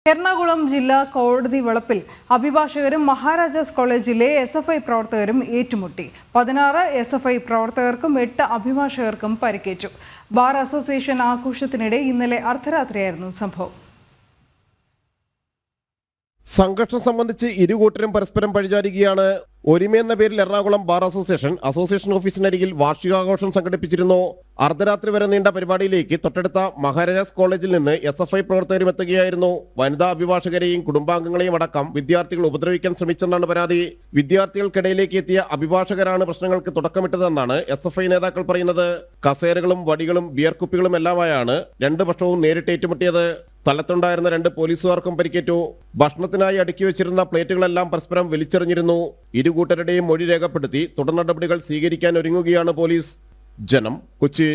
എറണാകുളം ജില്ലാ കോടതി വളപ്പിൽ അഭിഭാഷകരും മഹാരാജാസ് കോളേജിലെ SFI പ്രവർത്തകരും ഏറ്റുമുട്ടി. 16 SFI പ്രവർത്തകർക്കും 8 അഭിഭാഷകർക്കും പരിക്കേറ്റു. ബാർ അസോസിയേഷൻ ആഘോഷത്തിനിടെ ഇന്നലെ അർദ്ധരാത്രിയായിരുന്നു സംഭവം. സംഘർഷം സംബന്ധിച്ച് ഇരുകൂട്ടരും പരസ്പരം പഴിചാരുകയാണ്. ഒരുമയെന്ന പേരിൽ എറണാകുളം ബാർ അസോസിയേഷൻ ഓഫീസിനരികിൽ വാർഷികാഘോഷം സംഘടിപ്പിച്ചിരുന്നു. അർദ്ധരാത്രി വരെ നീണ്ട പരിപാടിയിലേക്ക് തൊട്ടടുത്ത മഹാരാജാസ് കോളേജിൽ നിന്ന് SFI പ്രവർത്തകരും എത്തുകയായിരുന്നു. വനിതാ അഭിഭാഷകരെയും കുടുംബാംഗങ്ങളെയും അടക്കം വിദ്യാർത്ഥികൾ ഉപദ്രവിക്കാൻ ശ്രമിച്ചെന്നാണ് പരാതി. വിദ്യാർത്ഥികൾക്കിടയിലേക്ക് എത്തിയ അഭിഭാഷകരാണ് പ്രശ്നങ്ങൾക്ക് തുടക്കമിട്ടതെന്നാണ് SFI നേതാക്കൾ പറയുന്നത്. കസേരകളും വടികളും ബിയർ കുപ്പികളും എല്ലാമായാണ് രണ്ടു പക്ഷവും നേരിട്ട് ഏറ്റുമുട്ടിയത്. സ്ഥലത്തുണ്ടായിരുന്ന 2 പോലീസുകാർക്കും പരിക്കേറ്റു. ഭക്ഷണത്തിനായി അടുക്കി വെച്ചിരുന്ന പ്ലേറ്റുകളെല്ലാം പരസ്പരം വലിച്ചെറിഞ്ഞിരുന്നു. ഇരുകൂട്ടരുടെയും മൊഴി രേഖപ്പെടുത്തി തുടർ നടപടികൾ സ്വീകരിക്കാൻ ഒരുങ്ങുകയാണ് പോലീസ്. ജനം, കൊച്ചി.